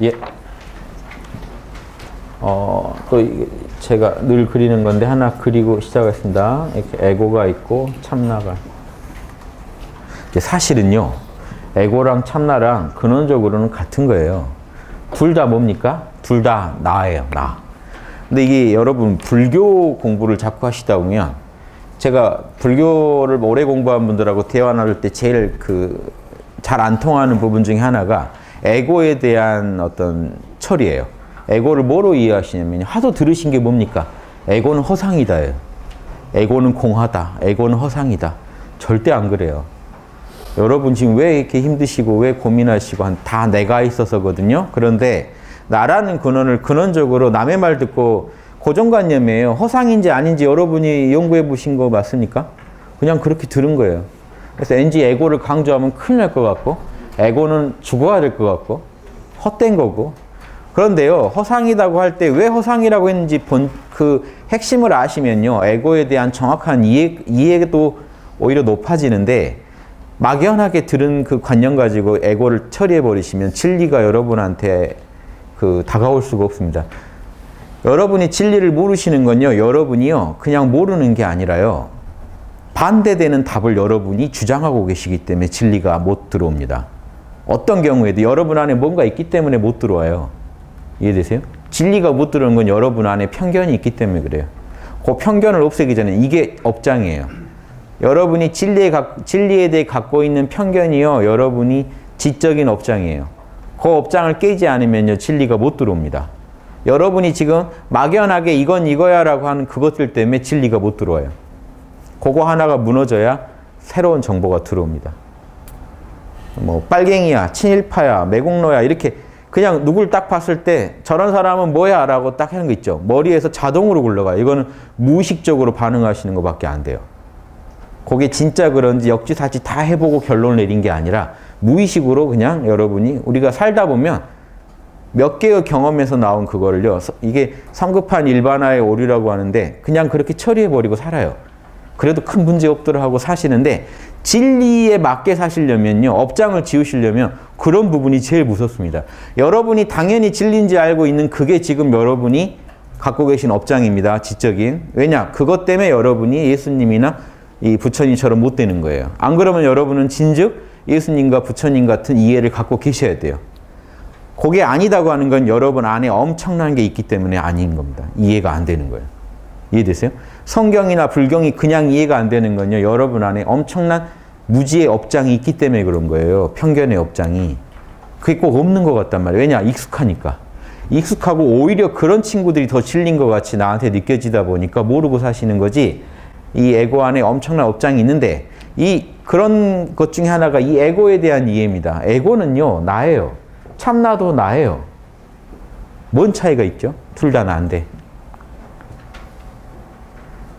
예. 또 제가 늘 그리는 건데 하나 그리고 시작하겠습니다. 이렇게 에고가 있고 참나가. 사실은요, 에고랑 참나랑 근원적으로는 같은 거예요. 둘 다 뭡니까? 둘 다 나예요, 나. 근데 이게 여러분 불교 공부를 자꾸 하시다 보면 제가 불교를 오래 공부한 분들하고 대화 나눌 때 제일 잘 안 통하는 부분 중에 하나가 에고에 대한 어떤 철이에요. 에고를 뭐로 이해하시냐면 하도 들으신 게 뭡니까? 에고는 허상이다예요. 에고는 공하다. 에고는 허상이다. 절대 안 그래요. 여러분 지금 왜 이렇게 힘드시고 왜 고민하시고 다 내가 있어서거든요. 그런데 나라는 근원을 근원적으로 남의 말 듣고 고정관념이에요. 허상인지 아닌지 여러분이 연구해 보신 거 맞습니까? 그냥 그렇게 들은 거예요. 그래서 왠지 에고를 강조하면 큰일 날 것 같고 에고는 죽어야 될 것 같고 헛된 거고. 그런데요, 허상이라고 할 때 왜 허상이라고 했는지 그 핵심을 아시면요, 에고에 대한 정확한 이해도 오히려 높아지는데 막연하게 들은 그 관념 가지고 에고를 처리해 버리시면 진리가 여러분한테 다가올 수가 없습니다. 여러분이 진리를 모르시는 건요, 여러분이요 그냥 모르는 게 아니라요, 반대되는 답을 여러분이 주장하고 계시기 때문에 진리가 못 들어옵니다. 어떤 경우에도 여러분 안에 뭔가 있기 때문에 못 들어와요. 이해되세요? 진리가 못 들어오는 건 여러분 안에 편견이 있기 때문에 그래요. 그 편견을 없애기 전에 이게 업장이에요. 여러분이 진리에 대해 갖고 있는 편견이요, 여러분이 지적인 업장이에요. 그 업장을 깨지 않으면요, 진리가 못 들어옵니다. 여러분이 지금 막연하게 이건 이거야 라고 하는 그것들 때문에 진리가 못 들어와요. 그거 하나가 무너져야 새로운 정보가 들어옵니다. 뭐 빨갱이야, 친일파야, 매국노야 이렇게 그냥 누굴 딱 봤을 때 저런 사람은 뭐야 라고 딱 하는 거 있죠. 머리에서 자동으로 굴러가요. 이거는 무의식적으로 반응하시는 것밖에 안 돼요. 그게 진짜 그런지 역지사지 다 해보고 결론을 내린 게 아니라 무의식으로 그냥 여러분이 우리가 살다 보면 몇 개의 경험에서 나온 그거를요, 이게 성급한 일반화의 오류라고 하는데 그냥 그렇게 처리해버리고 살아요. 그래도 큰 문제 없도록 하고 사시는데 진리에 맞게 사시려면요, 업장을 지우시려면 그런 부분이 제일 무섭습니다. 여러분이 당연히 진리인지 알고 있는 그게 지금 여러분이 갖고 계신 업장입니다. 지적인. 왜냐? 그것 때문에 여러분이 예수님이나 이 부처님처럼 못 되는 거예요. 안 그러면 여러분은 진즉 예수님과 부처님 같은 이해를 갖고 계셔야 돼요. 그게 아니다고 하는 건 여러분 안에 엄청난 게 있기 때문에 아닌 겁니다. 이해가 안 되는 거예요. 이해되세요? 성경이나 불경이 그냥 이해가 안 되는 건요, 여러분 안에 엄청난 무지의 업장이 있기 때문에 그런 거예요. 편견의 업장이. 그게 꼭 없는 것 같단 말이에요. 왜냐? 익숙하니까. 익숙하고 오히려 그런 친구들이 더 진리인 것 같이 나한테 느껴지다 보니까 모르고 사시는 거지, 이 에고 안에 엄청난 업장이 있는데 그런 것 중에 하나가 이 에고에 대한 이해입니다. 에고는요, 나예요. 참나도 나예요. 뭔 차이가 있죠? 둘 다 나인데.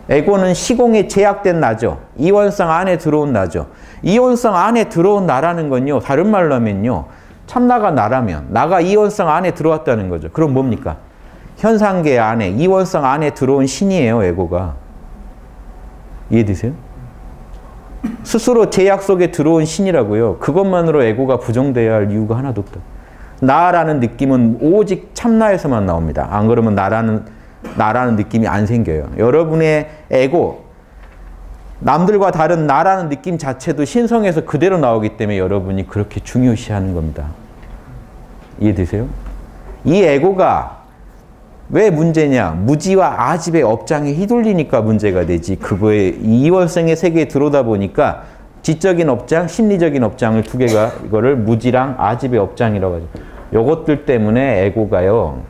에고는 시공에 제약된 나죠. 이원성 안에 들어온 나죠. 이원성 안에 들어온 나라는 건요, 다른 말로 하면요, 참나가 나라면 나가 이원성 안에 들어왔다는 거죠. 그럼 뭡니까? 현상계 안에, 이원성 안에 들어온 신이에요, 에고가. 이해되세요? 스스로 제약 속에 들어온 신이라고요. 그것만으로 에고가 부정돼야 할 이유가 하나도 없다. 나라는 느낌은 오직 참나에서만 나옵니다. 안 그러면 나라는 느낌이 안 생겨요. 여러분의 에고, 남들과 다른 나라는 느낌 자체도 신성에서 그대로 나오기 때문에 여러분이 그렇게 중요시하는 겁니다. 이해되세요? 이 에고가 왜 문제냐? 무지와 아집의 업장에 휘둘리니까 문제가 되지. 그거에 이원성의 세계에 들어오다 보니까 지적인 업장, 심리적인 업장을 두 개가 이거를 무지랑 아집의 업장이라고 하죠. 요것들 때문에 에고가요,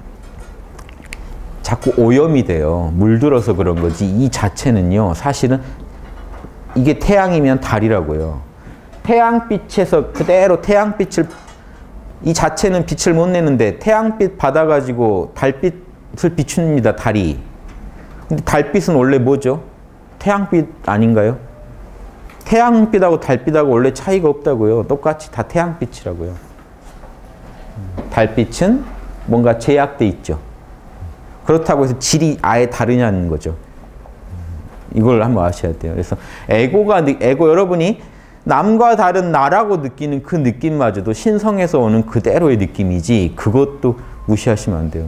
자꾸 오염이 돼요. 물들어서 그런 거지. 이 자체는요, 사실은 이게 태양이면 달이라고요. 태양빛에서 그대로 태양빛을, 이 자체는 빛을 못 내는데 태양빛 받아가지고 달빛을 비춥니다, 달이. 근데 달빛은 원래 뭐죠? 태양빛 아닌가요? 태양빛하고 달빛하고 원래 차이가 없다고요. 똑같이 다 태양빛이라고요. 달빛은 뭔가 제약돼 있죠. 그렇다고 해서 질이 아예 다르냐는 거죠. 이걸 한번 아셔야 돼요. 그래서 에고 여러분이 남과 다른 나라고 느끼는 그 느낌마저도 신성에서 오는 그대로의 느낌이지 그것도 무시하시면 안 돼요.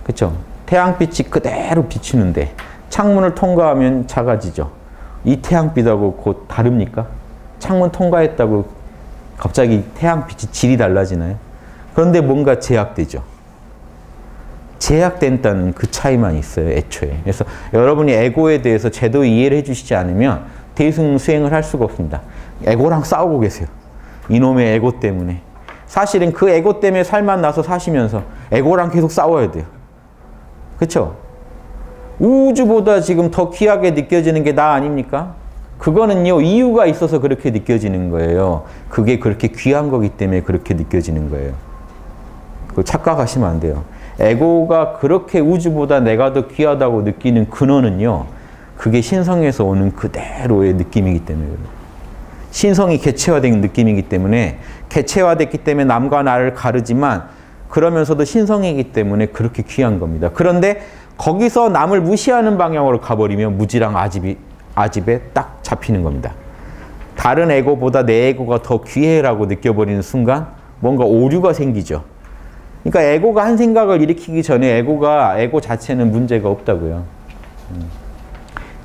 그렇죠? 태양빛이 그대로 비치는데 창문을 통과하면 작아지죠. 이 태양빛하고 곧 다릅니까? 창문 통과했다고 갑자기 태양빛이 질이 달라지나요? 그런데 뭔가 제약되죠. 제약된다는 그 차이만 있어요, 애초에. 그래서 여러분이 에고에 대해서 제대로 이해를 해주시지 않으면 대승수행을 할 수가 없습니다. 에고랑 싸우고 계세요. 이놈의 에고 때문에. 사실은 그 에고 때문에 살만 나서 사시면서 에고랑 계속 싸워야 돼요. 그렇죠? 우주보다 지금 더 귀하게 느껴지는 게 나 아닙니까? 그거는요, 이유가 있어서 그렇게 느껴지는 거예요. 그게 그렇게 귀한 거기 때문에 그렇게 느껴지는 거예요. 그거 착각하시면 안 돼요. 에고가 그렇게 우주보다 내가 더 귀하다고 느끼는 근원은요, 그게 신성에서 오는 그대로의 느낌이기 때문에 그래요. 신성이 개체화된 느낌이기 때문에 개체화됐기 때문에 남과 나를 가르지만 그러면서도 신성이기 때문에 그렇게 귀한 겁니다. 그런데 거기서 남을 무시하는 방향으로 가버리면 무지랑 아집에 딱 잡히는 겁니다. 다른 에고보다 내 에고가 더 귀해라고 느껴버리는 순간 뭔가 오류가 생기죠. 그러니까 에고가 한 생각을 일으키기 전에 에고 자체는 문제가 없다고요.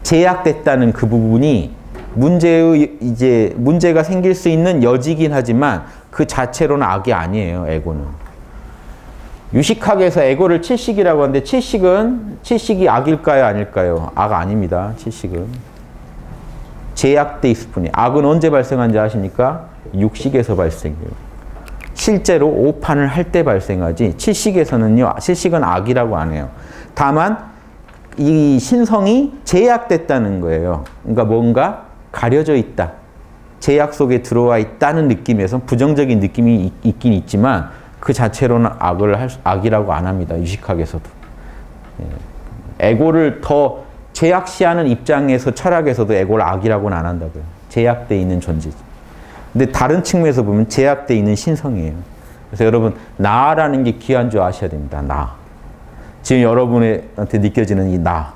제약됐다는 그 부분이 문제가 생길 수 있는 여지긴 하지만 그 자체로는 악이 아니에요, 에고는. 유식학에서 에고를 칠식이라고 하는데 칠식이 악일까요, 아닐까요? 악 아닙니다, 칠식은. 제약돼 있을 뿐이에요. 악은 언제 발생한지 아십니까? 육식에서 발생해요. 실제로 오판을 할 때 발생하지 칠식에서는요, 칠식은 악이라고 안 해요. 다만 이 신성이 제약됐다는 거예요. 그러니까 뭔가 가려져 있다. 제약 속에 들어와 있다는 느낌에서 부정적인 느낌이 있긴 있지만 그 자체로는 악이라고 안 합니다. 유식학에서도. 에고를 더 제약시하는 입장에서 철학에서도 에고를 악이라고는 안 한다고요. 제약되어 있는 존재지. 근데 다른 측면에서 보면 제약되어 있는 신성이에요. 그래서 여러분, 나라는 게 귀한 줄 아셔야 됩니다. 나. 지금 여러분한테 느껴지는 이 나.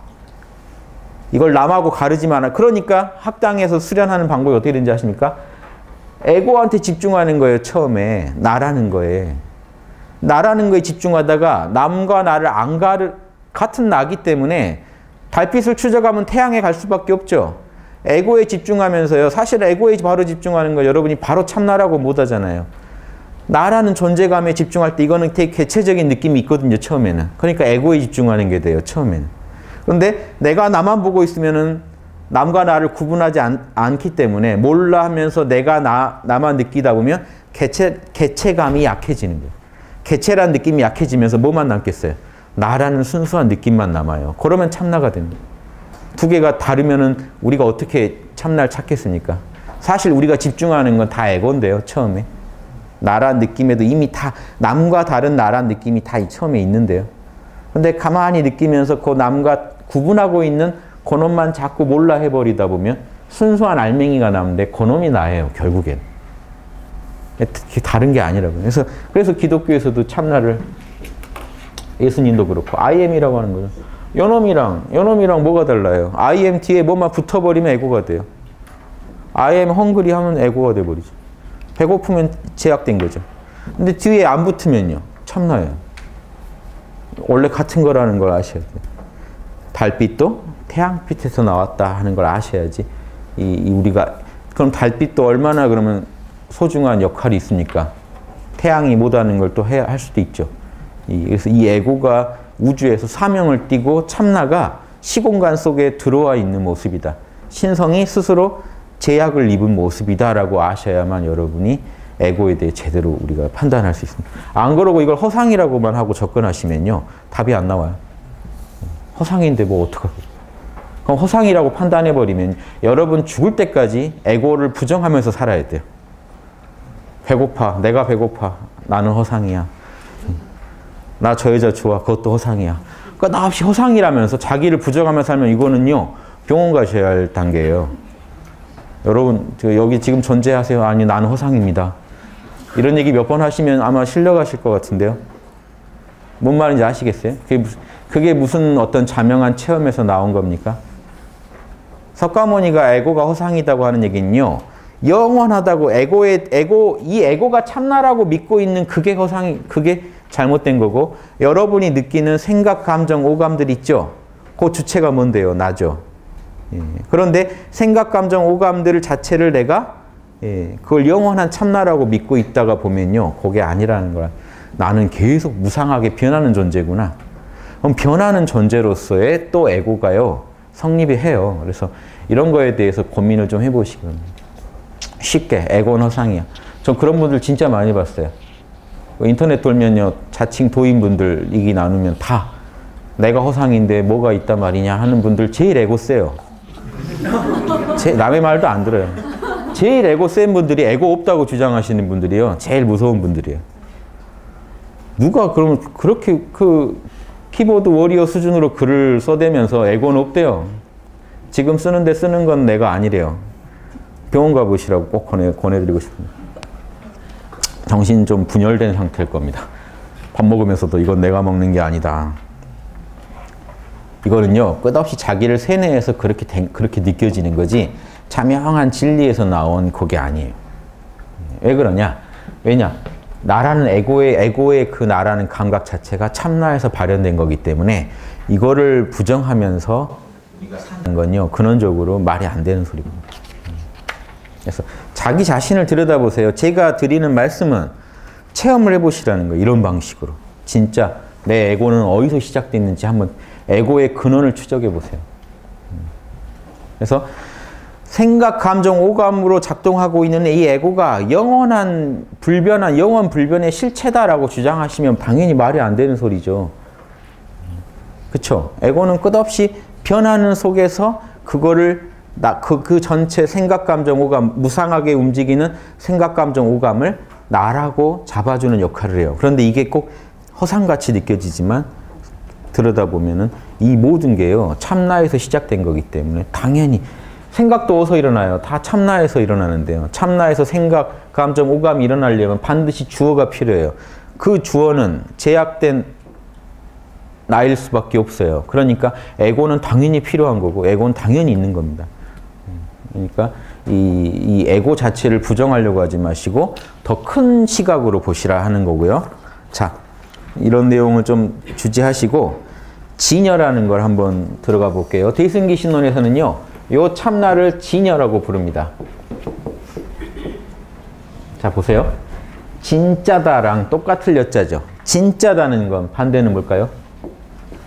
이걸 남하고 가르지 마라. 그러니까 학당에서 수련하는 방법이 어떻게 되는지 아십니까? 에고한테 집중하는 거예요, 처음에. 나라는 거에. 나라는 거에 집중하다가 남과 나를 같은 나기 때문에 달빛을 추적하면 태양에 갈 수밖에 없죠. 에고에 집중하면서요. 사실 에고에 바로 집중하는 거 여러분이 바로 참나라고 못 하잖아요. 나라는 존재감에 집중할 때 이거는 되게 개체적인 느낌이 있거든요, 처음에는. 그러니까 에고에 집중하는 게 돼요, 처음에는. 그런데 내가 나만 보고 있으면은 남과 나를 구분하지 않기 때문에 몰라 하면서 내가 나만 느끼다 보면 개체감이 약해지는 거예요. 개체란 느낌이 약해지면서 뭐만 남겠어요? 나라는 순수한 느낌만 남아요. 그러면 참나가 됩니다. 두 개가 다르면은 우리가 어떻게 참나를 찾겠습니까? 사실 우리가 집중하는 건 다 에고인데요, 처음에. 나란 느낌에도 이미 다 남과 다른 나란 느낌이 다 처음에 있는데요. 근데 가만히 느끼면서 그 남과 구분하고 있는 그놈만 자꾸 몰라 해버리다 보면 순수한 알맹이가 남는데 그놈이 나예요, 결국엔. 다른 게 아니라고요. 그래서 기독교에서도 참나를 예수님도 그렇고 IM이라고 하는 거죠. 요놈이랑 뭐가 달라요? IM 뒤에 뭐만 붙어버리면 에고가 돼요. IM 헝그리 하면 에고가 돼버리죠. 배고프면 제약된 거죠. 근데 뒤에 안 붙으면요, 참나예요. 원래 같은 거라는 걸 아셔야 돼요. 달빛도 태양빛에서 나왔다 하는 걸 아셔야지. 우리가 그럼 달빛도 얼마나 그러면 소중한 역할이 있습니까? 태양이 못하는 걸 또 할 수도 있죠. 그래서 이 에고가 우주에서 사명을 띠고 참나가 시공간 속에 들어와 있는 모습이다. 신성이 스스로 제약을 입은 모습이다라고 아셔야만 여러분이 에고에 대해 제대로 우리가 판단할 수 있습니다. 안 그러고 이걸 허상이라고만 하고 접근하시면요, 답이 안 나와요. 허상인데 뭐 어떡하고. 그럼 허상이라고 판단해버리면 여러분 죽을 때까지 에고를 부정하면서 살아야 돼요. 배고파, 내가 배고파, 나는 허상이야. 나 저 여자 좋아, 그것도 허상이야. 그러니까 나 없이 허상이라면서 자기를 부정하며 살면 이거는요, 병원 가셔야 할 단계예요. 여러분, 여기 지금 존재하세요? 아니, 나는 허상입니다. 이런 얘기 몇 번 하시면 아마 실려가실 것 같은데요. 뭔 말인지 아시겠어요? 그게 무슨 어떤 자명한 체험에서 나온 겁니까? 석가모니가 에고가 허상이라고 하는 얘기는요. 영원하다고 이 에고가 참나라고 믿고 있는 그게 그게 잘못된 거고 여러분이 느끼는 생각, 감정, 오감들 있죠? 그 주체가 뭔데요? 나죠. 예. 그런데 생각, 감정, 오감들 자체를 내가 그걸 영원한 참나라고 믿고 있다가 보면요. 그게 아니라는 거야. 나는 계속 무상하게 변하는 존재구나. 그럼 변하는 존재로서의 또 에고가요. 성립이 해요. 그래서 이런 거에 대해서 고민을 좀 해보시거든요. 쉽게 에고는 허상이야. 전 그런 분들 진짜 많이 봤어요. 인터넷 돌면요. 자칭 도인분들 얘기 나누면 다 내가 허상인데 뭐가 있단 말이냐 하는 분들 제일 에고 세요. 남의 말도 안 들어요. 제일 에고 센 분들이 에고 없다고 주장하시는 분들이요. 제일 무서운 분들이에요. 누가 그러면 그렇게 그 키보드 워리어 수준으로 글을 써대면서 에고는 없대요. 지금 쓰는데 쓰는 건 내가 아니래요. 병원 가보시라고 꼭 권해드리고 싶습니다. 정신 좀 분열된 상태일 겁니다. 밥 먹으면서도 이건 내가 먹는 게 아니다. 이거는요. 끝없이 자기를 세뇌해서 그렇게 느껴지는 거지 자명한 진리에서 나온 그게 아니에요. 왜 그러냐? 왜냐? 나라는 에고의 그 나라는 감각 자체가 참나에서 발현된 거기 때문에 이거를 부정하면서 사는 건요. 근원적으로 말이 안 되는 소리입니다. 그래서 자기 자신을 들여다보세요. 제가 드리는 말씀은 체험을 해보시라는 거예요. 이런 방식으로. 진짜 내 에고는 어디서 시작됐는지 한번 에고의 근원을 추적해 보세요. 그래서 생각, 감정, 오감으로 작동하고 있는 이 에고가 영원 불변의 실체다라고 주장하시면 당연히 말이 안 되는 소리죠. 그쵸? 에고는 끝없이 변하는 속에서 그거를 그 전체 생각, 감정, 오감, 무상하게 움직이는 생각, 감정, 오감을 나라고 잡아주는 역할을 해요. 그런데 이게 꼭 허상같이 느껴지지만 들여다보면은 이 모든 게요. 참나에서 시작된 거기 때문에 당연히 생각도 어디서 일어나요? 다 참나에서 일어나는데요. 참나에서 생각, 감정, 오감이 일어나려면 반드시 주어가 필요해요. 그 주어는 제약된 나일 수밖에 없어요. 그러니까 에고는 당연히 필요한 거고 에고는 당연히 있는 겁니다. 그러니까 이 에고 자체를 부정하려고 하지 마시고 더 큰 시각으로 보시라 하는 거고요. 자, 이런 내용을 좀 주지하시고 진여라는 걸 한번 들어가 볼게요. 대승기 신론에서는요. 요 참나를 진여라고 부릅니다. 자, 보세요. 진짜다랑 똑같을 여자죠. 진짜다는 건 반대는 뭘까요?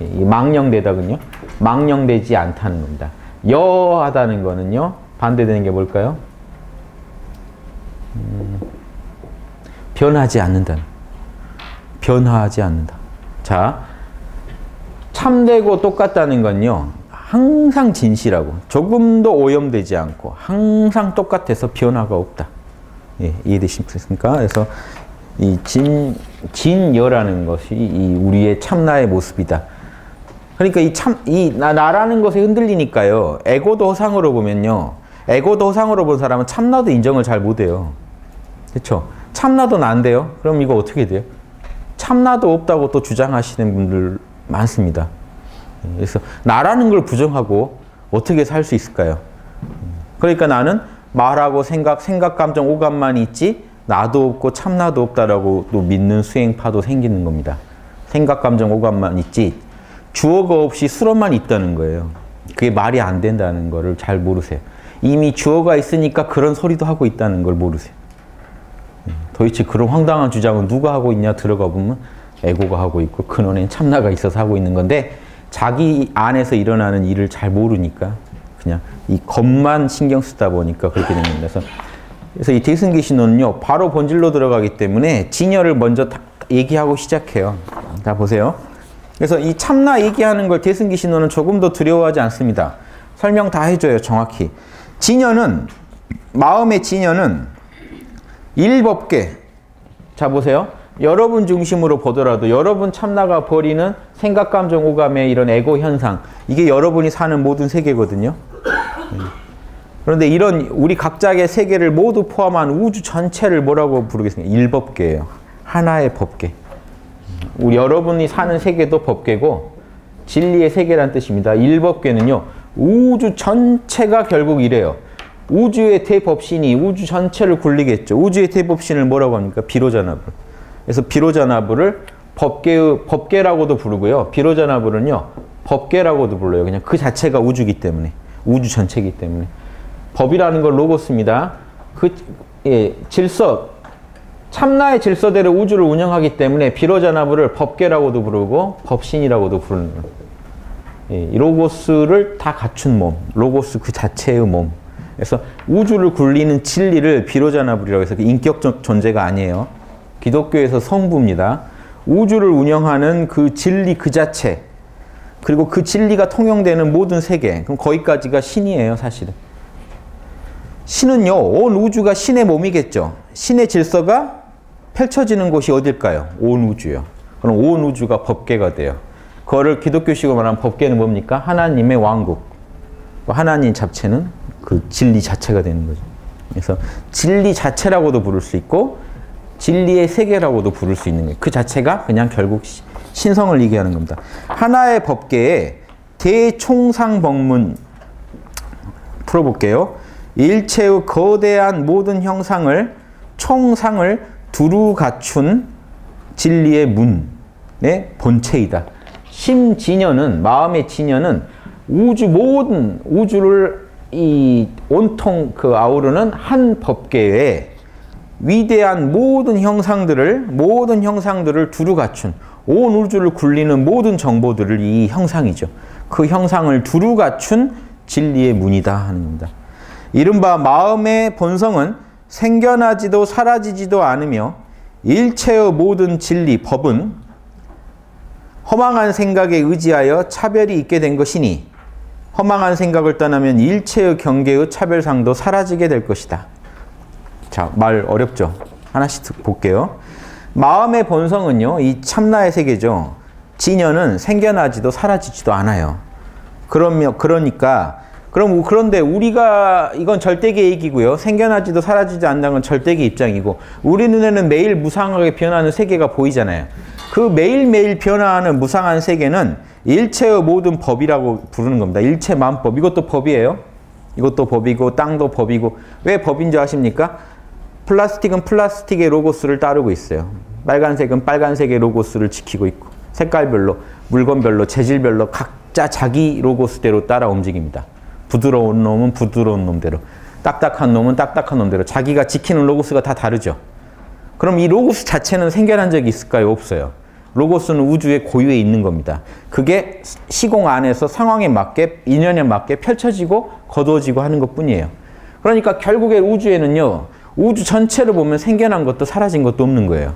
이 망령되다군요. 망령되지 않다는 겁니다. 여하다는 거는요. 반대되는 게 뭘까요? 변하지 않는다. 변화하지 않는다. 자, 참되고 똑같다는 건요. 항상 진실하고 조금도 오염되지 않고 항상 똑같아서 변화가 없다. 예, 이해되십니까? 그래서 이 진여라는 것이 이 우리의 참나의 모습이다. 그러니까 나라는 것에 흔들리니까요. 에고도 허상으로 보면요. 에고도 허상으로 본 사람은 참나도 인정을 잘 못해요. 그렇죠? 참나도 난데요. 그럼 이거 어떻게 돼요? 참나도 없다고 또 주장하시는 분들 많습니다. 그래서 나라는 걸 부정하고 어떻게 살 수 있을까요? 그러니까 나는 말하고 생각, 감정, 오감만 있지 나도 없고 참나도 없다라고 또 믿는 수행파도 생기는 겁니다. 생각, 감정, 오감만 있지 주어가 없이 수로만 있다는 거예요. 그게 말이 안 된다는 거를 잘 모르세요. 이미 주어가 있으니까 그런 소리도 하고 있다는 걸 모르세요. 도대체 그런 황당한 주장은 누가 하고 있냐 들어가 보면 에고가 하고 있고 근원엔 참나가 있어서 하고 있는 건데 자기 안에서 일어나는 일을 잘 모르니까 그냥 이 것만 신경 쓰다 보니까 그렇게 된 겁니다. 그래서 이 대승기 신론은요. 바로 본질로 들어가기 때문에 진여를 먼저 얘기하고 시작해요. 자, 보세요. 그래서 이 참나 얘기하는 걸 대승기 신론은 조금 더 두려워하지 않습니다. 설명 다 해줘요. 정확히. 진여는 마음의 진여는 일법계. 자, 보세요. 여러분 중심으로 보더라도 여러분 참나가 버리는 생각, 감정, 오감의 이런 에고 현상 이게 여러분이 사는 모든 세계거든요. 그런데 이런 우리 각자의 세계를 모두 포함한 우주 전체를 뭐라고 부르겠습니까? 일법계예요. 하나의 법계. 우리 여러분이 사는 세계도 법계고 진리의 세계란 뜻입니다. 일법계는요. 우주 전체가 결국 이래요. 우주의 대법신이 우주 전체를 굴리겠죠. 우주의 대법신을 뭐라고 합니까? 비로자나불. 그래서 비로자나불을 법계라고도 부르고요. 비로자나불은요, 법계라고도 불러요. 그냥 그 자체가 우주기 때문에. 우주 전체이기 때문에. 법이라는 건 로고스입니다. 질서, 참나의 질서대로 우주를 운영하기 때문에 비로자나불을 법계라고도 부르고 법신이라고도 부르는 거예요. 이 로고스를 다 갖춘 몸, 로고스 그 자체의 몸. 그래서 우주를 굴리는 진리를 비로자나불이라고 해서 인격적 존재가 아니에요. 기독교에서 성부입니다. 우주를 운영하는 그 진리 그 자체, 그리고 그 진리가 통용되는 모든 세계, 그럼 거기까지가 신이에요, 사실은. 신은요, 온 우주가 신의 몸이겠죠. 신의 질서가 펼쳐지는 곳이 어딜까요? 온 우주요. 그럼 온 우주가 법계가 돼요. 그거를 기독교식으로 말하면 법계는 뭡니까? 하나님의 왕국. 하나님 자체는 그 진리 자체가 되는 거죠. 그래서 진리 자체라고도 부를 수 있고 진리의 세계라고도 부를 수 있는 거예요. 그 자체가 그냥 결국 신성을 얘기하는 겁니다. 하나의 법계에 대총상법문 풀어볼게요. 일체의 거대한 모든 형상을 총상을 두루 갖춘 진리의 문의 본체이다. 심진여는, 마음의 진여는 모든 우주를 온통 아우르는 한 법계에 위대한 모든 형상들을 두루 갖춘, 온 우주를 굴리는 모든 정보들을 이 형상이죠. 그 형상을 두루 갖춘 진리의 문이다 하는 겁니다. 이른바 마음의 본성은 생겨나지도 사라지지도 않으며 일체의 모든 진리, 법은 허망한 생각에 의지하여 차별이 있게 된 것이니 허망한 생각을 떠나면 일체의 경계의 차별상도 사라지게 될 것이다. 자, 말 어렵죠? 하나씩 볼게요. 마음의 본성은요, 이 참나의 세계죠. 진여는 생겨나지도 사라지지도 않아요. 그런데 우리가, 이건 절대계 얘기고요. 생겨나지도 사라지지 않는 건 절대계 입장이고, 우리 눈에는 매일 무상하게 변하는 세계가 보이잖아요. 그 매일매일 변화하는 무상한 세계는 일체의 모든 법이라고 부르는 겁니다. 일체 만법. 이것도 법이에요. 이것도 법이고 땅도 법이고. 왜 법인 줄 아십니까? 플라스틱은 플라스틱의 로고스를 따르고 있어요. 빨간색은 빨간색의 로고스를 지키고 있고, 색깔별로, 물건별로, 재질별로 각자 자기 로고스대로 따라 움직입니다. 부드러운 놈은 부드러운 놈대로, 딱딱한 놈은 딱딱한 놈대로 자기가 지키는 로고스가 다 다르죠. 그럼 이 로고스 자체는 생겨난 적이 있을까요? 없어요. 로고스는 우주의 고유에 있는 겁니다. 그게 시공 안에서 상황에 맞게, 인연에 맞게 펼쳐지고 거두어지고 하는 것뿐이에요. 그러니까 결국에 우주에는요, 우주 전체를 보면 생겨난 것도 사라진 것도 없는 거예요.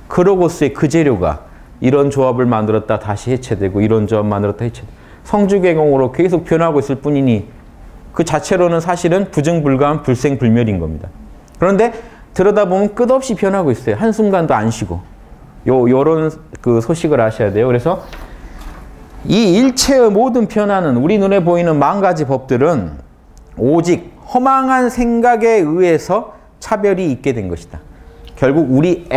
그 로고스의 그 재료가 이런 조합을 만들었다 다시 해체되고, 이런 조합 만들었다 해체되고, 성주개공으로 계속 변하고 있을 뿐이니 그 자체로는 사실은 부증불가한 불생불멸인 겁니다. 그런데 들여다보면 끝없이 변하고 있어요. 한순간도 안 쉬고. 요런 그 소식을 아셔야 돼요. 그래서 이 일체의 모든 변화는, 우리 눈에 보이는 만 가지 법들은 오직 허망한 생각에 의해서 차별이 있게 된 것이다. 결국 우리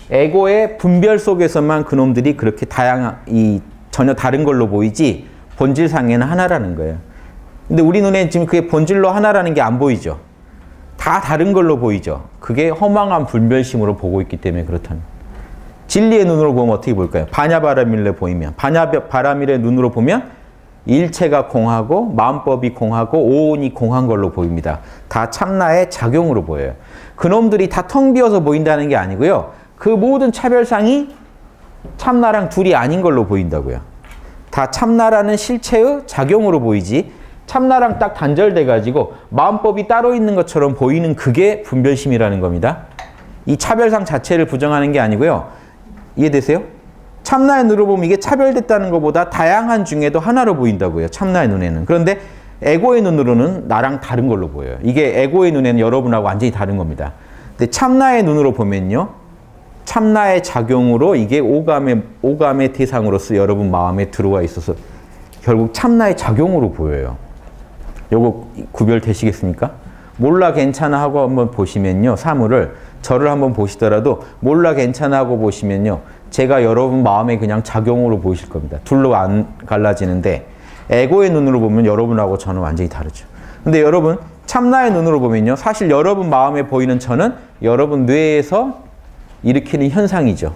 에고의 분별 속에서만 그놈들이 그렇게 전혀 다른 걸로 보이지 본질상에는 하나라는 거예요. 근데 우리 눈에 지금 그게 본질로 하나라는 게 안 보이죠. 다 다른 걸로 보이죠. 그게 허망한 분별심으로 보고 있기 때문에 그렇다는. 진리의 눈으로 보면 어떻게 볼까요? 반야바라밀레 보이면, 반야바라밀의 눈으로 보면 일체가 공하고 마음법이 공하고 오온이 공한 걸로 보입니다. 다 참나의 작용으로 보여요. 그놈들이 다 텅 비어서 보인다는 게 아니고요. 그 모든 차별상이 참나랑 둘이 아닌 걸로 보인다고요. 다 참나라는 실체의 작용으로 보이지, 참나랑 딱 단절돼가지고 마음법이 따로 있는 것처럼 보이는 그게 분별심이라는 겁니다. 이 차별상 자체를 부정하는 게 아니고요. 이해되세요? 참나의 눈으로 보면 이게 차별됐다는 것보다 다양한 중에도 하나로 보인다고요. 참나의 눈에는. 그런데 에고의 눈으로는 나랑 다른 걸로 보여요. 이게 에고의 눈에는 여러분하고 완전히 다른 겁니다. 근데 참나의 눈으로 보면요, 참나의 작용으로 이게 오감의 대상으로서 여러분 마음에 들어와 있어서 결국 참나의 작용으로 보여요. 요거 구별되시겠습니까? 몰라 괜찮아 하고 한번 보시면요, 사물을, 저를 한번 보시더라도 몰라 괜찮아 하고 보시면요, 제가 여러분 마음에 그냥 작용으로 보이실 겁니다. 둘로 안 갈라지는데, 에고의 눈으로 보면 여러분하고 저는 완전히 다르죠. 근데 여러분 참나의 눈으로 보면요. 사실 여러분 마음에 보이는 저는 여러분 뇌에서 일으키는 현상이죠.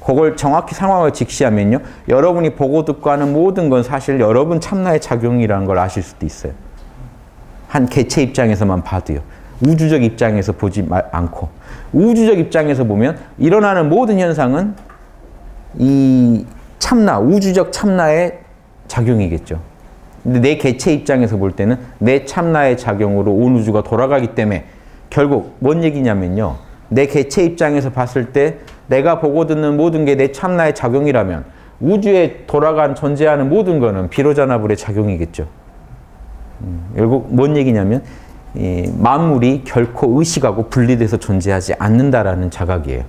그걸 정확히 상황을 직시하면요. 여러분이 보고 듣고 하는 모든 건 사실 여러분 참나의 작용이라는 걸 아실 수도 있어요. 한 개체 입장에서만 봐도요. 우주적 입장에서 보지 않고. 우주적 입장에서 보면 일어나는 모든 현상은 이 참나, 우주적 참나의 작용이겠죠. 근데 내 개체 입장에서 볼 때는 내 참나의 작용으로 온 우주가 돌아가기 때문에 결국 뭔 얘기냐면요. 내 개체 입장에서 봤을 때 내가 보고 듣는 모든 게 내 참나의 작용이라면 우주에 돌아간 존재하는 모든 거는 비로자나불의 작용이겠죠. 결국 뭔 얘기냐면 이 만물이 결코 의식하고 분리돼서 존재하지 않는다라는 자각이에요.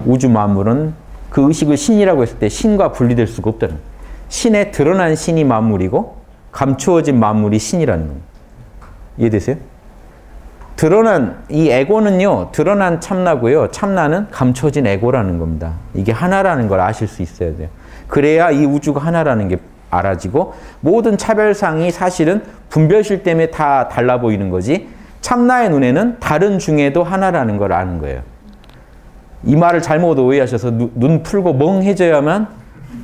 우주 만물은 그 의식을 신이라고 했을 때 신과 분리될 수가 없다는 거예요. 신에 드러난 신이 만물이고 감추어진 만물이 신이라는 겁니다. 이해되세요? 드러난 이 에고는요. 드러난 참나고요. 참나는 감춰진 에고라는 겁니다. 이게 하나라는 걸 아실 수 있어야 돼요. 그래야 이 우주가 하나라는 게 알아지고 모든 차별상이 사실은 분별실 때문에 다 달라 보이는 거지 참나의 눈에는 다른 중에도 하나라는 걸 아는 거예요. 이 말을 잘못 오해하셔서 눈 풀고 멍해져야만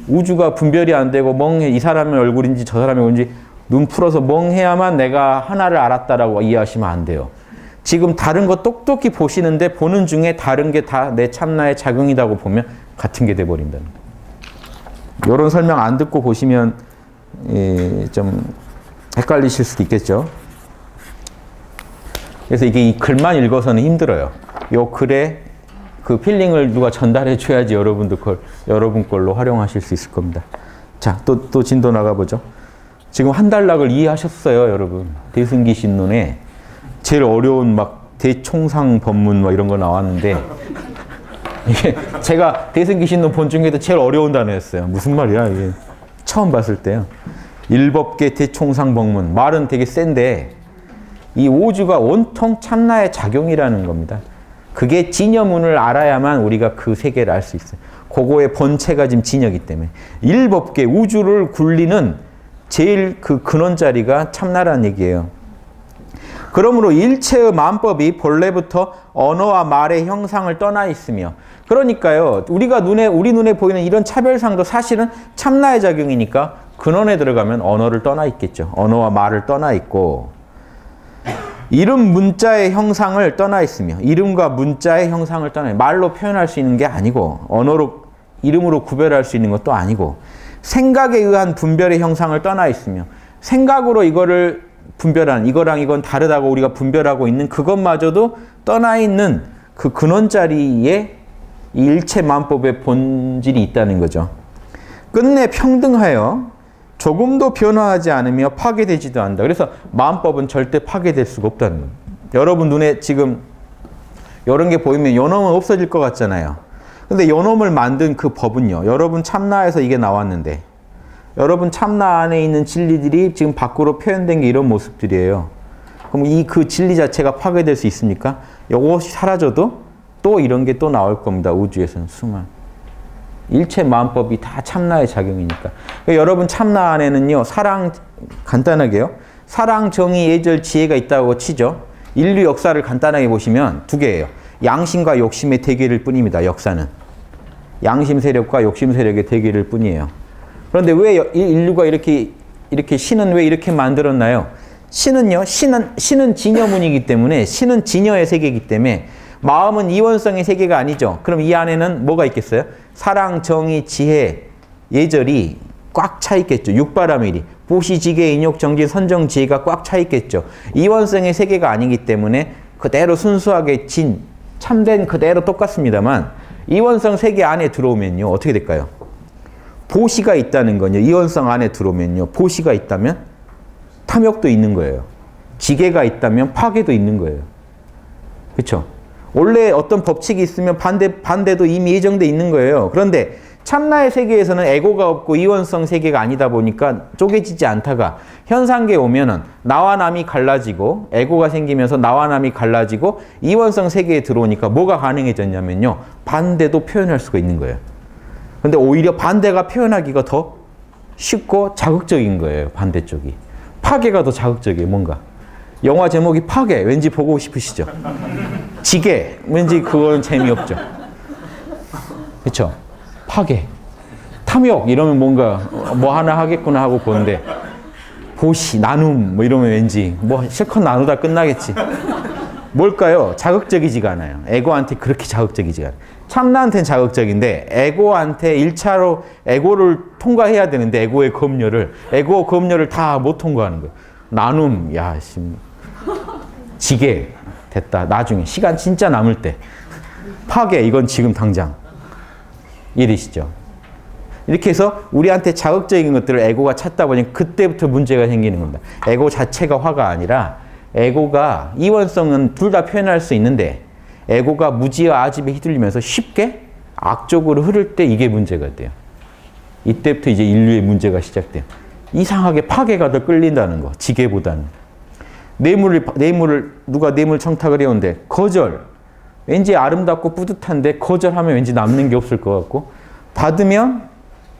우주가 분별이 안 되고 멍해 이 사람의 얼굴인지 저 사람의 얼굴인지 눈 풀어서 멍해야만 내가 하나를 알았다라고 이해하시면 안 돼요. 지금 다른 거 똑똑히 보시는데 보는 중에 다른 게 다 내 참나의 작용이라고 보면 같은 게 돼버린다는 거예요. 이런 설명 안 듣고 보시면 좀 헷갈리실 수도 있겠죠. 그래서 이게 이 글만 읽어서는 힘들어요. 이 글에 그 필링을 누가 전달해 줘야지 여러분도 그걸 여러분 걸로 활용하실 수 있을 겁니다. 자, 또 진도 나가보죠. 지금 한달락을 이해하셨어요, 여러분. 대승기 신론에 제일 어려운 막 대총상 법문 막 이런 거 나왔는데 이게 제가 대승기 신론 본 중에도 제일 어려운 단어였어요. 무슨 말이야 이게. 처음 봤을 때요. 일법계 대총상 법문. 말은 되게 센데 이 오주가 온통 참나의 작용이라는 겁니다. 그게 진여문을 알아야만 우리가 그 세계를 알 수 있어요. 그거의 본체가 지금 진여기 때문에. 일법계 우주를 굴리는 제일 그 근원자리가 참나라는 얘기예요. 그러므로 일체의 만법이 본래부터 언어와 말의 형상을 떠나 있으며 그러니까요. 우리 눈에 보이는 이런 차별상도 사실은 참나의 작용이니까 근원에 들어가면 언어를 떠나 있겠죠. 언어와 말을 떠나 있고 이름 문자의 형상을 떠나 있으며 이름과 문자의 형상을 떠나 말로 표현할 수 있는 게 아니고 언어로 이름으로 구별할 수 있는 것도 아니고 생각에 의한 분별의 형상을 떠나 있으며 생각으로 이거를 분별한 이거랑 이건 다르다고 우리가 분별하고 있는 그것마저도 떠나 있는 그 근원자리에 일체 만법의 본질이 있다는 거죠. 끝내 평등하여 조금도 변화하지 않으며 파괴되지도 않는다. 그래서 만법은 절대 파괴될 수가 없다는 거예요. 여러분 눈에 지금 이런 게 보이면 요놈은 없어질 것 같잖아요. 근데 요놈을 만든 그 법은요. 여러분 참나에서 이게 나왔는데 여러분 참나 안에 있는 진리들이 지금 밖으로 표현된 게 이런 모습들이에요. 그럼 그 진리 자체가 파괴될 수 있습니까? 이것이 사라져도 또 이런 게 또 나올 겁니다. 우주에서는 수만. 일체 마음법이 다 참나의 작용이니까. 그러니까 여러분 참나 안에는요. 사랑, 간단하게요. 사랑, 정의, 예절, 지혜가 있다고 치죠. 인류 역사를 간단하게 보시면 두 개예요. 양심과 욕심의 대결일 뿐입니다. 역사는. 양심 세력과 욕심 세력의 대결일 뿐이에요. 그런데 왜 인류가 이렇게 신은 왜 이렇게 만들었나요? 신은요. 신은 진여문이기 때문에 신은 진여의 세계이기 때문에 마음은 이원성의 세계가 아니죠. 그럼 이 안에는 뭐가 있겠어요? 사랑, 정의, 지혜, 예절이 꽉 차 있겠죠. 육바라밀이. 보시, 지계, 인욕, 정진, 선정, 지혜가 꽉 차 있겠죠. 이원성의 세계가 아니기 때문에 그대로 순수하게 참된 그대로 똑같습니다만 이원성 세계 안에 들어오면요. 어떻게 될까요? 보시가 있다는 건요. 이원성 안에 들어오면요. 보시가 있다면 탐욕도 있는 거예요. 지계가 있다면 파괴도 있는 거예요. 그렇죠? 원래 어떤 법칙이 있으면 반대도 이미 예정돼 있는 거예요. 그런데 참나의 세계에서는 에고가 없고 이원성 세계가 아니다 보니까 쪼개지지 않다가 현상계에 오면은 나와 남이 갈라지고 에고가 생기면서 나와 남이 갈라지고 이원성 세계에 들어오니까 뭐가 가능해졌냐면요. 반대도 표현할 수가 있는 거예요. 근데 오히려 반대가 표현하기가 더 쉽고 자극적인 거예요. 반대쪽이. 파괴가 더 자극적이에요. 뭔가. 영화 제목이 파괴. 왠지 보고 싶으시죠? 지게. 왠지 그건 재미없죠. 그렇죠? 파괴. 탐욕 이러면 뭔가 뭐 하나 하겠구나 하고 보는데 보시, 나눔 뭐 이러면 왠지 뭐 실컷 나누다 끝나겠지. 뭘까요? 자극적이지가 않아요. 에고한테 그렇게 자극적이지가 않아요. 참나한테는 자극적인데 에고한테 1차로 에고를 통과해야 되는데 에고 검열을 다 못 통과하는 거예요. 나눔, 야, 지게 됐다. 나중에 시간 진짜 남을 때. 파괴, 이건 지금 당장. 이러시죠. 이렇게 해서 우리한테 자극적인 것들을 에고가 찾다 보니 그때부터 문제가 생기는 겁니다. 에고 자체가 화가 아니라 에고가 이원성은 둘 다 표현할 수 있는데 에고가 무지와 아집에 휘둘리면서 쉽게 악적으로 흐를 때 이게 문제가 돼요. 이때부터 이제 인류의 문제가 시작돼요. 이상하게 파괴가 더 끌린다는 거. 지게보다는. 누가 뇌물 청탁을 해오는데 거절. 왠지 아름답고 뿌듯한데 거절하면 왠지 남는 게 없을 것 같고 받으면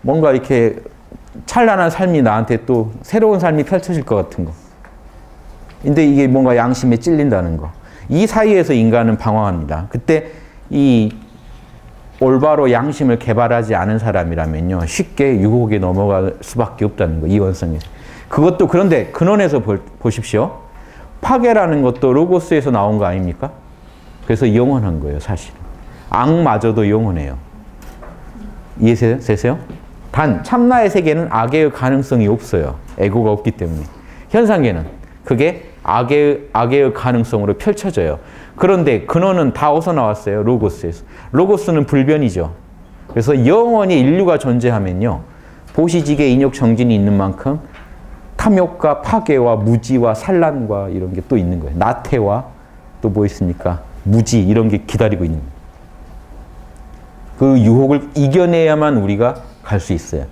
뭔가 이렇게 찬란한 삶이 나한테 또 새로운 삶이 펼쳐질 것 같은 거. 근데 이게 뭔가 양심에 찔린다는 거. 이 사이에서 인간은 방황합니다. 그때 이 올바로 양심을 개발하지 않은 사람이라면요. 쉽게 유혹에 넘어갈 수밖에 없다는 거. 이원성에. 그것도 그런데 근원에서 보십시오. 파괴라는 것도 로고스에서 나온 거 아닙니까? 그래서 영원한 거예요. 사실. 악마저도 영원해요. 이해되세요? 단 참나의 세계는 악의 가능성이 없어요. 에고가 없기 때문에. 현상계는 그게 악의 가능성으로 펼쳐져요. 그런데 근원은 다 어디서 나왔어요? 로고스에서. 로고스는 불변이죠. 그래서 영원히 인류가 존재하면요. 보시지계 인욕 정진이 있는 만큼 탐욕과 파괴와 무지와 산란과 이런 게 또 있는 거예요. 나태와 또 뭐 있습니까? 무지 이런 게 기다리고 있는 거예요. 그 유혹을 이겨내야만 우리가 갈 수 있어요.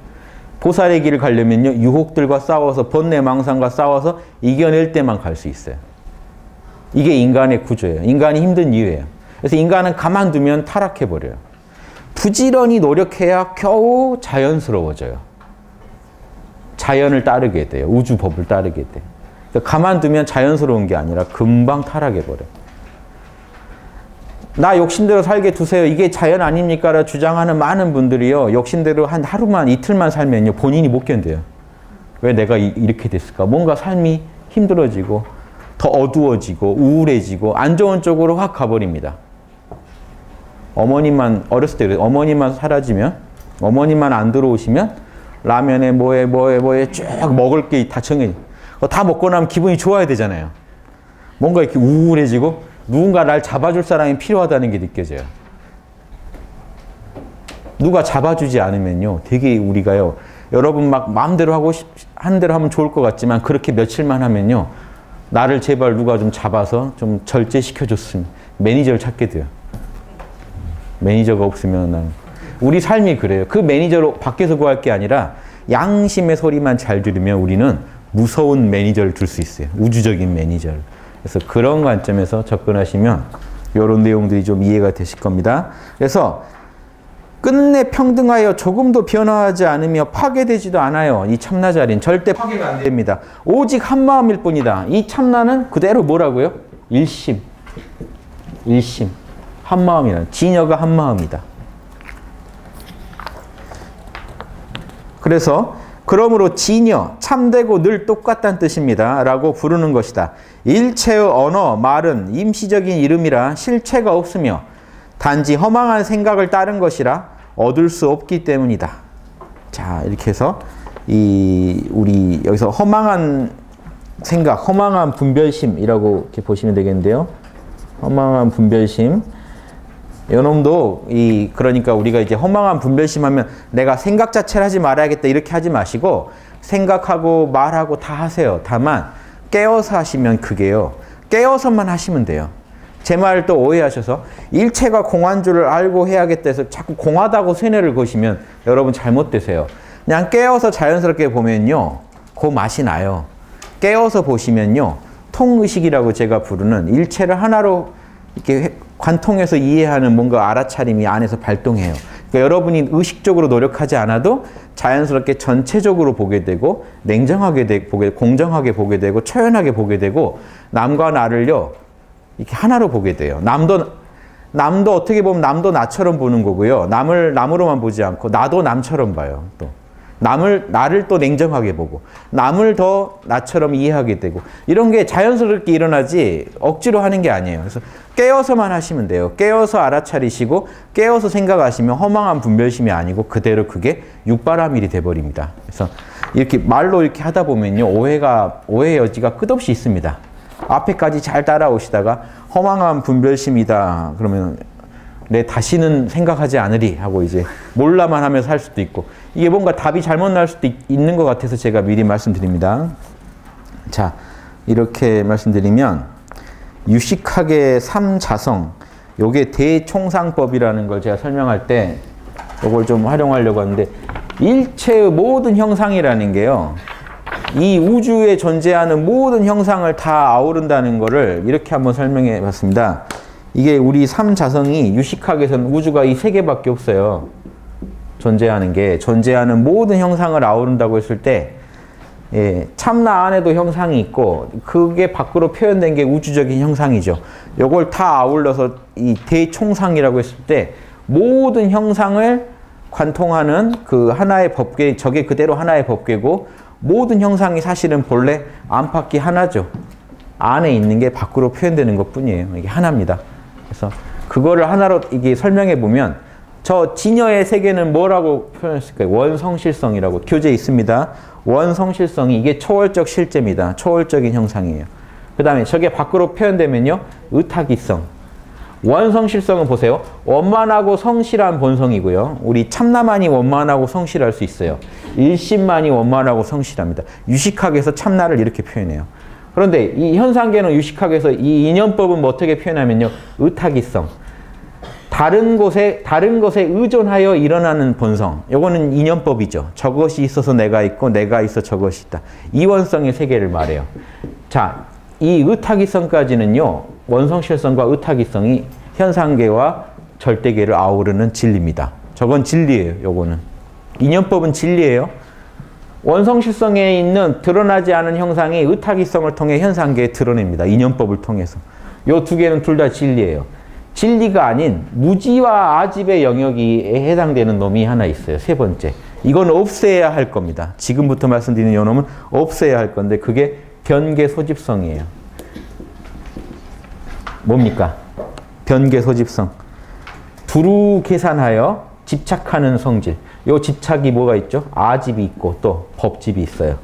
보살의 길을 가려면요. 유혹들과 싸워서 번뇌망상과 싸워서 이겨낼 때만 갈 수 있어요. 이게 인간의 구조예요. 인간이 힘든 이유예요. 그래서 인간은 가만두면 타락해버려요. 부지런히 노력해야 겨우 자연스러워져요. 자연을 따르게 돼요. 우주법을 따르게 돼요. 그러니까 가만두면 자연스러운 게 아니라 금방 타락해버려요. 나 욕심대로 살게 두세요. 이게 자연 아닙니까? 라 주장하는 많은 분들이요. 욕심대로 한 하루만 이틀만 살면요. 본인이 못 견뎌요. 왜 내가 이렇게 됐을까? 뭔가 삶이 힘들어지고 더 어두워지고 우울해지고 안 좋은 쪽으로 확 가버립니다. 어머님만 어렸을 때 어머님만 사라지면 어머님만 안 들어오시면 라면에 뭐에 쭉 먹을 게 다 정해져. 다 먹고 나면 기분이 좋아야 되잖아요. 뭔가 이렇게 우울해지고 누군가 날 잡아줄 사람이 필요하다는 게 느껴져요. 누가 잡아주지 않으면요. 되게 우리가요. 여러분 막 마음대로 하는 대로 하면 좋을 것 같지만 그렇게 며칠만 하면요. 나를 제발 누가 좀 잡아서 좀 절제시켜줬으면 매니저를 찾게 돼요. 매니저가 없으면 난 우리 삶이 그래요. 그 매니저로 밖에서 구할 게 아니라 양심의 소리만 잘 들으면 우리는 무서운 매니저를 둘 수 있어요. 우주적인 매니저를. 그래서 그런 관점에서 접근하시면 이런 내용들이 좀 이해가 되실 겁니다. 그래서 끝내 평등하여 조금도 변화하지 않으며 파괴되지도 않아요. 이 참나자리는 절대 파괴가 안 됩니다. 오직 한 마음일 뿐이다. 이 참나는 그대로 뭐라고요? 일심. 일심. 한 마음이다. 진여가 한 마음이다. 그래서 그러므로 진여, 참되고 늘 똑같다는 뜻입니다. 라고 부르는 것이다. 일체의 언어, 말은 임시적인 이름이라 실체가 없으며 단지 허망한 생각을 따른 것이라 얻을 수 없기 때문이다. 자, 이렇게 해서 우리 여기서 허망한 생각, 허망한 분별심이라고 이렇게 보시면 되겠는데요. 허망한 분별심. 요놈도 그러니까 우리가 이제 허망한 분별심 하면 내가 생각 자체를 하지 말아야겠다 이렇게 하지 마시고 생각하고 말하고 다 하세요. 다만 깨어서 하시면 그게요. 깨어서만 하시면 돼요. 제 말을 또 오해하셔서 일체가 공한 줄을 알고 해야겠다 해서 자꾸 공하다고 쇠뇌를 거시면 여러분 잘못되세요. 그냥 깨어서 자연스럽게 보면요. 그 맛이 나요. 깨어서 보시면요. 통의식이라고 제가 부르는 일체를 하나로 이렇게 관통해서 이해하는 뭔가 알아차림이 안에서 발동해요. 그러니까 여러분이 의식적으로 노력하지 않아도 자연스럽게 전체적으로 보게 되고 냉정하게 보게, 공정하게 보게 되고 초연하게 보게 되고 남과 나를요 이렇게 하나로 보게 돼요. 남도 어떻게 보면 남도 나처럼 보는 거고요. 남을 남으로만 보지 않고 나도 남처럼 봐요. 또 나를 또 냉정하게 보고 남을 더 나처럼 이해하게 되고 이런 게 자연스럽게 일어나지 억지로 하는 게 아니에요. 그래서 깨어서만 하시면 돼요. 깨어서 알아차리시고 깨어서 생각하시면 허망한 분별심이 아니고 그대로 그게 육바라밀이 돼버립니다. 그래서 이렇게 말로 이렇게 하다 보면요 오해의 여지가 끝없이 있습니다. 앞에까지 잘 따라오시다가 허망한 분별심이다 그러면 내 다시는 생각하지 않으리 하고 이제 몰라만 하면서 할 수도 있고 이게 뭔가 답이 잘못 날 수도 있는 것 같아서 제가 미리 말씀드립니다. 자, 이렇게 말씀드리면 유식학의 삼자성 요게 대총상법이라는 걸 제가 설명할 때 요걸 좀 활용하려고 하는데 일체의 모든 형상이라는 게요 이 우주에 존재하는 모든 형상을 다 아우른다는 거를 이렇게 한번 설명해 봤습니다. 이게 우리 삼자성이 유식학에서는 우주가 이 세 개밖에 없어요. 존재하는 모든 형상을 아우른다고 했을 때 참나 안에도 형상이 있고 그게 밖으로 표현된 게 우주적인 형상이죠. 요걸 다 아울러서 이 대총상이라고 했을 때 모든 형상을 관통하는 그 하나의 법계, 저게 그대로 하나의 법계고 모든 형상이 사실은 본래 안팎이 하나죠. 안에 있는 게 밖으로 표현되는 것 뿐이에요. 이게 하나입니다. 그래서 그거를 하나로 이게 설명해 보면 저 진여의 세계는 뭐라고 표현했을까요? 원성실성이라고 교재에 있습니다. 원성실성이 이게 초월적 실제입니다. 초월적인 형상이에요. 그 다음에 저게 밖으로 표현되면요. 의탁이성. 원성실성은 보세요. 원만하고 성실한 본성이고요. 우리 참나만이 원만하고 성실할 수 있어요. 일심만이 원만하고 성실합니다. 유식학에서 참나를 이렇게 표현해요. 그런데 이 현상계는 유식학에서 이 인연법은 뭐 어떻게 표현하면요. 의탁이성. 다른 것에 의존하여 일어나는 본성. 요거는 인연법이죠. 저것이 있어서 내가 있고 내가 있어 저것이 있다. 이원성의 세계를 말해요. 자, 이 의탁이성까지는요. 원성실성과 의탁이성이 현상계와 절대계를 아우르는 진리입니다. 저건 진리예요. 요거는. 인연법은 진리예요. 원성실성에 있는 드러나지 않은 형상이 의탁이성을 통해 현상계에 드러냅니다. 인연법을 통해서. 요 두 개는 둘 다 진리예요. 진리가 아닌 무지와 아집의 영역에 해당되는 놈이 하나 있어요. 세 번째. 이건 없애야 할 겁니다. 지금부터 말씀드리는 요 놈은 없애야 할 건데 그게 변계 소집성이에요. 뭡니까? 변계 소집성. 두루 계산하여 집착하는 성질. 요 집착이 뭐가 있죠? 아집이 있고 또 법집이 있어요.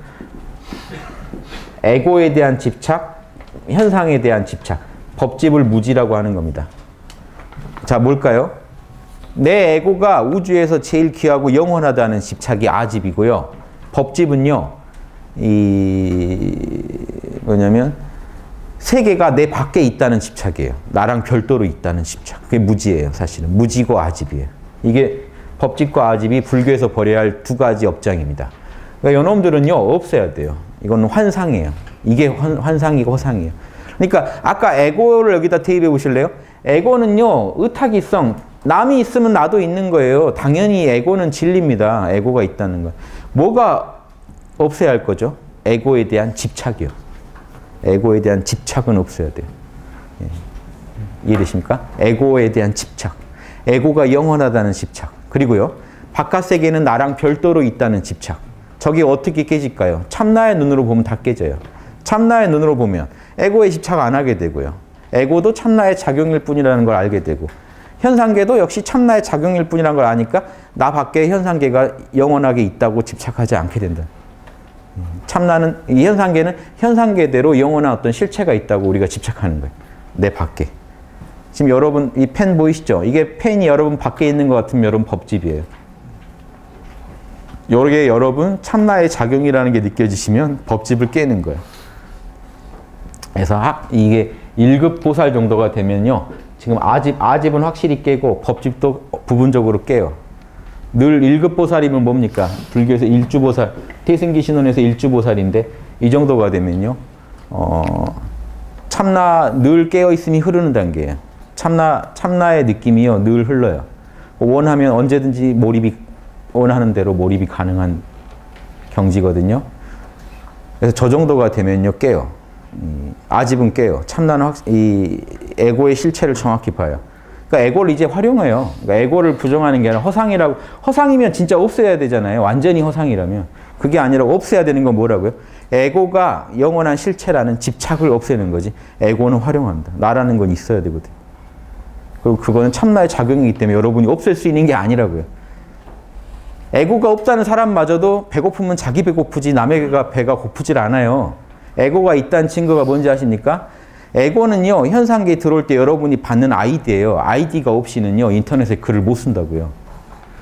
에고에 대한 집착, 현상에 대한 집착. 법집을 무지라고 하는 겁니다. 자, 뭘까요? 내 에고가 우주에서 제일 귀하고 영원하다는 집착이 아집이고요. 법집은요. 뭐냐면 세계가 내 밖에 있다는 집착이에요. 나랑 별도로 있다는 집착. 그게 무지예요. 사실은. 무지고 아집이에요. 이게 법집과 아집이 불교에서 버려야 할 두 가지 업장입니다. 그러니까 이놈들은요. 없애야 돼요. 이건 환상이에요. 이게 환상이고 허상이에요. 그러니까 아까 에고를 여기다 대입해 보실래요? 에고는요. 의탁이성. 남이 있으면 나도 있는 거예요. 당연히 에고는 진리입니다. 에고가 있다는 거. 뭐가 없애야 할 거죠? 에고에 대한 집착이요. 에고에 대한 집착은 없어야 돼요. 예. 이해되십니까? 에고에 대한 집착. 에고가 영원하다는 집착. 그리고요. 바깥 세계는 나랑 별도로 있다는 집착. 저게 어떻게 깨질까요? 참나의 눈으로 보면 다 깨져요. 참나의 눈으로 보면 에고에 집착 안 하게 되고요. 에고도 참나의 작용일 뿐이라는 걸 알게 되고 현상계도 역시 참나의 작용일 뿐이라는 걸 아니까 나 밖에 현상계가 영원하게 있다고 집착하지 않게 된다. 참나는, 이 현상계는 현상계대로 영원한 어떤 실체가 있다고 우리가 집착하는 거예요. 내 밖에. 지금 여러분 이 펜 보이시죠? 이게 펜이 여러분 밖에 있는 것 같으면 여러분 법집이에요. 요게 여러분 참나의 작용이라는 게 느껴지시면 법집을 깨는 거예요. 그래서 이게 1급 보살 정도가 되면요. 지금 아집은 확실히 깨고 법집도 부분적으로 깨요. 늘 1급 보살이면 뭡니까? 불교에서 일주보살, 태승기 신론에서 일주보살인데 이 정도가 되면요. 참나 늘 깨어있음이 흐르는 단계예요. 참나의 느낌이요. 늘 흘러요. 원하면 언제든지 원하는 대로 몰입이 가능한 경지거든요. 그래서 저 정도가 되면요, 깨요. 아집은 깨요. 참나는 이 에고의 실체를 정확히 봐요. 그러니까 에고를 이제 활용해요. 그러니까 에고를 부정하는 게 아니라 허상이라고. 허상이면 진짜 없애야 되잖아요. 완전히 허상이라면. 그게 아니라 없애야 되는 건 뭐라고요? 에고가 영원한 실체라는 집착을 없애는 거지. 에고는 활용합니다. 나라는 건 있어야 되거든. 그리고 그거는 참나의 작용이기 때문에 여러분이 없앨 수 있는 게 아니라고요. 에고가 없다는 사람마저도 배고프면 자기 배고프지 남의 배가 고프질 않아요. 에고가 있다는 증거가 뭔지 아십니까? 에고는요, 현상계에 들어올 때 여러분이 받는 아이디예요. 아이디가 없이는요, 인터넷에 글을 못 쓴다고요.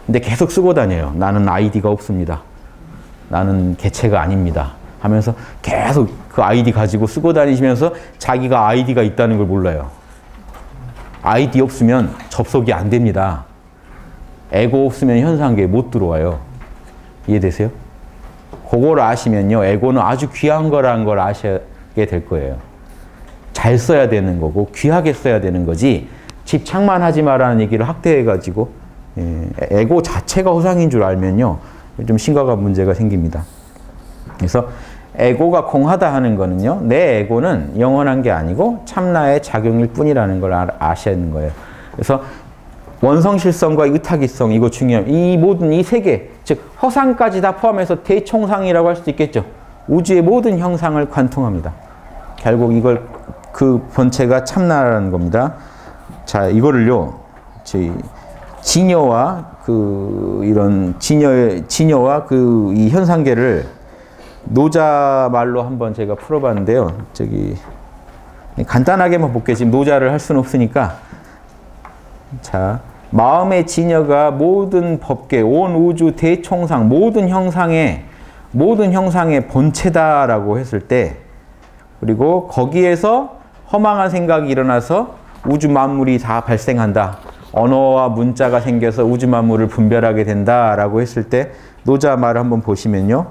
근데 계속 쓰고 다녀요. 나는 아이디가 없습니다. 나는 개체가 아닙니다. 하면서 계속 그 아이디 가지고 쓰고 다니시면서 자기가 아이디가 있다는 걸 몰라요. 아이디 없으면 접속이 안 됩니다. 에고 없으면 현상계에 못 들어와요. 이해되세요? 그걸 아시면요, 에고는 아주 귀한 거라는 걸 아시게 될 거예요. 잘 써야 되는 거고 귀하게 써야 되는 거지 집착만 하지 마라는 얘기를 확대해가지고 에고 자체가 허상인 줄 알면요, 좀 심각한 문제가 생깁니다. 그래서 에고가 공하다 하는 거는요, 내 에고는 영원한 게 아니고 참나의 작용일 뿐이라는 걸 아셔야 하는 거예요. 그래서 원성실성과 의탁이성, 이거 중요해요. 이 모든 이 세 개, 즉 허상까지 다 포함해서 대총상이라고 할 수도 있겠죠. 우주의 모든 형상을 관통합니다. 결국 이걸 그 본체가 참나라는 겁니다. 자, 이거를요, 진여와 이런 진여와 이 현상계를 노자 말로 한번 제가 풀어봤는데요. 간단하게만 볼게요. 지금 노자를 할 수는 없으니까. 자, 마음의 진여가 모든 법계, 온 우주 대총상, 모든 형상의 본체다라고 했을 때, 그리고 거기에서 허망한 생각이 일어나서 우주 만물이 다 발생한다. 언어와 문자가 생겨서 우주 만물을 분별하게 된다라고 했을 때 노자 말을 한번 보시면요.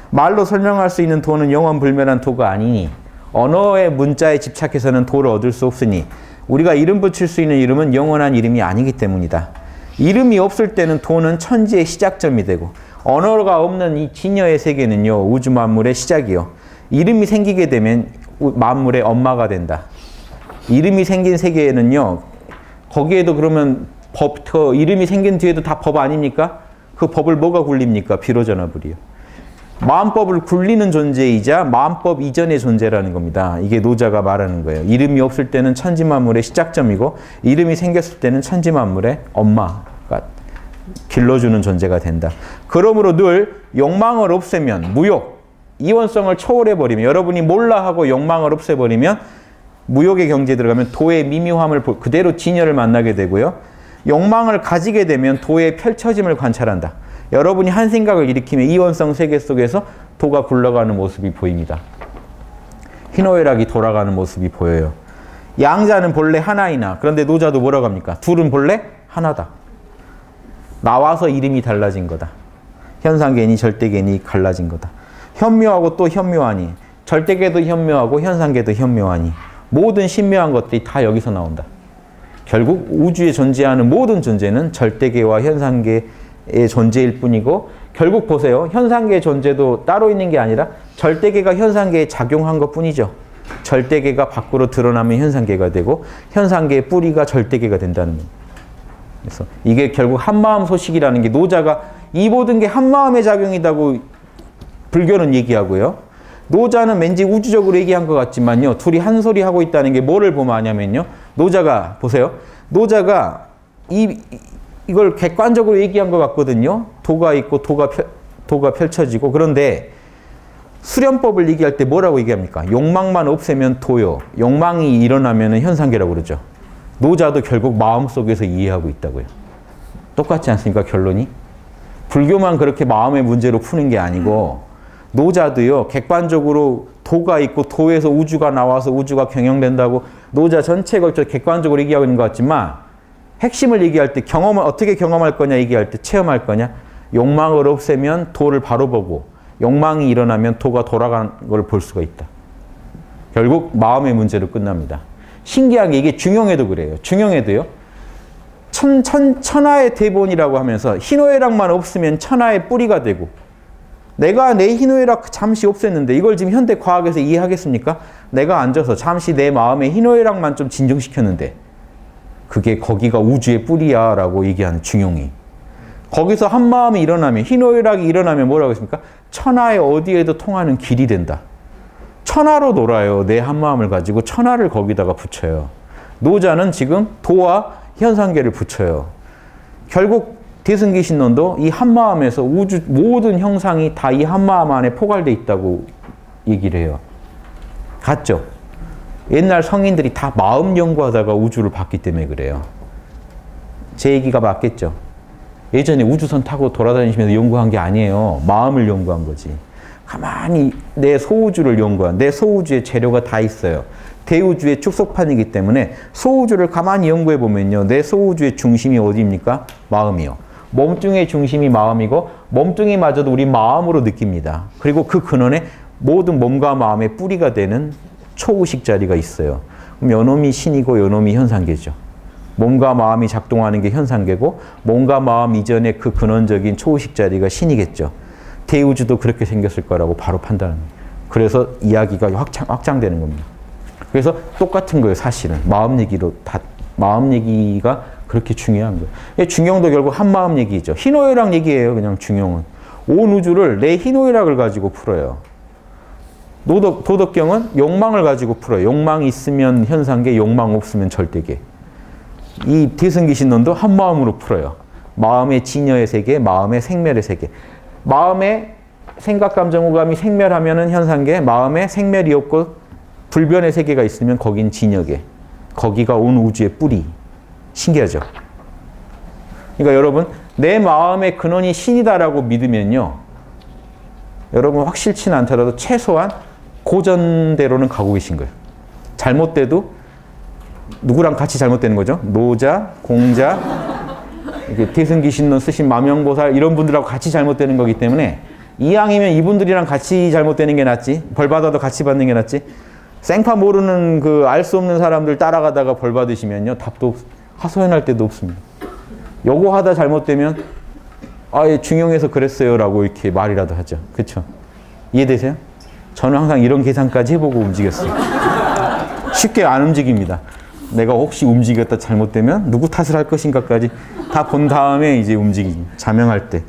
말로 설명할 수 있는 도는 영원불멸한 도가 아니니 언어의 문자에 집착해서는 도를 얻을 수 없으니 우리가 이름 붙일 수 있는 이름은 영원한 이름이 아니기 때문이다. 이름이 없을 때는 도는 천지의 시작점이 되고 언어가 없는 이 진여의 세계는요, 우주 만물의 시작이요. 이름이 생기게 되면 만물의 엄마가 된다. 이름이 생긴 세계에는요, 거기에도 그러면 이름이 생긴 뒤에도 다 법 아닙니까? 그 법을 뭐가 굴립니까? 비로전화불이요. 마음법을 굴리는 존재이자 마음법 이전의 존재라는 겁니다. 이게 노자가 말하는 거예요. 이름이 없을 때는 천지만물의 시작점이고 이름이 생겼을 때는 천지만물의 엄마가 길러주는 존재가 된다. 그러므로 늘 욕망을 없애면 무욕, 이원성을 초월해버리면, 여러분이 몰라 하고 욕망을 없애버리면 무욕의 경지에 들어가면 도의 미묘함을 그대로 진여를 만나게 되고요. 욕망을 가지게 되면 도의 펼쳐짐을 관찰한다. 여러분이 한 생각을 일으키면 이원성 세계 속에서 도가 굴러가는 모습이 보입니다. 희노애락이 돌아가는 모습이 보여요. 양자는 본래 하나이나, 그런데 노자도 뭐라고 합니까? 둘은 본래 하나다. 나와서 이름이 달라진 거다. 현상계니 절대계니 갈라진 거다. 현묘하고 또 현묘하니, 절대계도 현묘하고 현상계도 현묘하니, 모든 신묘한 것들이 다 여기서 나온다. 결국 우주에 존재하는 모든 존재는 절대계와 현상계의 존재일 뿐이고, 결국 보세요. 현상계의 존재도 따로 있는 게 아니라 절대계가 현상계에 작용한 것 뿐이죠. 절대계가 밖으로 드러나면 현상계가 되고 현상계의 뿌리가 절대계가 된다는 겁니다. 그래서 이게 결국 한마음 소식이라는 게, 노자가 이 모든 게 한마음의 작용이라고 불교는 얘기하고요. 노자는 왠지 우주적으로 얘기한 것 같지만요. 둘이 한 소리 하고 있다는 게 뭐를 보면 아냐면요. 노자가, 보세요. 노자가 이걸 객관적으로 얘기한 것 같거든요. 도가 있고 도가 펼쳐지고. 그런데 수련법을 얘기할 때 뭐라고 얘기합니까? 욕망만 없애면 도요. 욕망이 일어나면 현상계라고 그러죠. 노자도 결국 마음속에서 이해하고 있다고요. 똑같지 않습니까? 결론이? 불교만 그렇게 마음의 문제로 푸는 게 아니고 노자도요. 객관적으로 도가 있고 도에서 우주가 나와서 우주가 경영된다고 노자 전체에 걸쳐 객관적으로 얘기하고 있는 것 같지만, 핵심을 얘기할 때 경험을 어떻게 경험할 거냐 얘기할 때 체험할 거냐, 욕망을 없애면 도를 바로 보고 욕망이 일어나면 도가 돌아가는 걸 볼 수가 있다. 결국 마음의 문제로 끝납니다. 신기하게 이게 중용에도 그래요. 중용에도요. 천하의 대본이라고 하면서 희노애락만 없으면 천하의 뿌리가 되고, 내가 내 희노애락 잠시 없앴는데 이걸 지금 현대 과학에서 이해하겠습니까? 내가 앉아서 잠시 내 마음의 희노애락만 좀 진정시켰는데 그게 거기가 우주의 뿌리야 라고 얘기하는 중용이. 거기서 한마음이 일어나면, 희노애락이 일어나면 뭐라고 했습니까? 천하의 어디에도 통하는 길이 된다. 천하로 놀아요. 내 한마음을 가지고 천하를 거기다가 붙여요. 노자는 지금 도와 현상계를 붙여요. 결국 대승기신론도 이 한마음에서 우주 모든 형상이 다 이 한마음 안에 포괄되어 있다고 얘기를 해요. 같죠? 옛날 성인들이 다 마음 연구하다가 우주를 봤기 때문에 그래요. 제 얘기가 맞겠죠? 예전에 우주선 타고 돌아다니시면서 연구한 게 아니에요. 마음을 연구한 거지. 가만히 내 소우주를 연구한, 내 소우주의 재료가 다 있어요. 대우주의 축소판이기 때문에 소우주를 가만히 연구해 보면요. 내 소우주의 중심이 어디입니까? 마음이요. 몸뚱이의 중심이 마음이고 몸뚱이마저도 우리 마음으로 느낍니다. 그리고 그 근원에 모든 몸과 마음의 뿌리가 되는 초의식 자리가 있어요. 그럼 요놈이 신이고 요놈이 현상계죠. 몸과 마음이 작동하는 게 현상계고 몸과 마음 이전의 그 근원적인 초의식 자리가 신이겠죠. 대우주도 그렇게 생겼을 거라고 바로 판단합니다. 그래서 이야기가 확장되는 겁니다. 그래서 똑같은 거예요, 사실은. 마음 얘기로 마음 얘기가 그렇게 중요한 거예요. 중용도 결국 한마음 얘기죠. 희노애락 얘기예요, 그냥 중용은. 온 우주를 내 희노애락을 가지고 풀어요. 도덕경은 욕망을 가지고 풀어요. 욕망이 있으면 현상계, 욕망 없으면 절대계. 이 대승기신론도 한마음으로 풀어요. 마음의 진여의 세계, 마음의 생멸의 세계. 마음의 생각, 감정, 오감이 생멸하면은 현상계, 마음에 생멸이 없고 불변의 세계가 있으면 거긴 진여계. 거기가 온 우주의 뿌리. 신기하죠? 그러니까 여러분, 내 마음의 근원이 신이다라고 믿으면요. 여러분 확실치는 않더라도 최소한 고전대로는 가고 계신 거예요. 잘못돼도 누구랑 같이 잘못되는 거죠? 노자, 공자, 대승기신론 쓰신 마명보살 이런 분들하고 같이 잘못되는 거기 때문에 이왕이면 이분들이랑 같이 잘못되는 게 낫지. 벌 받아도 같이 받는 게 낫지. 생파 모르는 그 알 수 없는 사람들 따라가다가 벌 받으시면요. 답도 하소연할 때도 없습니다. 요거 하다 잘못되면 아예 중용해서 그랬어요 라고 이렇게 말이라도 하죠. 그렇죠? 이해되세요? 저는 항상 이런 계산까지 해보고 움직였어요. 쉽게 안 움직입니다. 내가 혹시 움직였다 잘못되면 누구 탓을 할 것인가까지 다 본 다음에 이제 움직이죠. 자명할 때.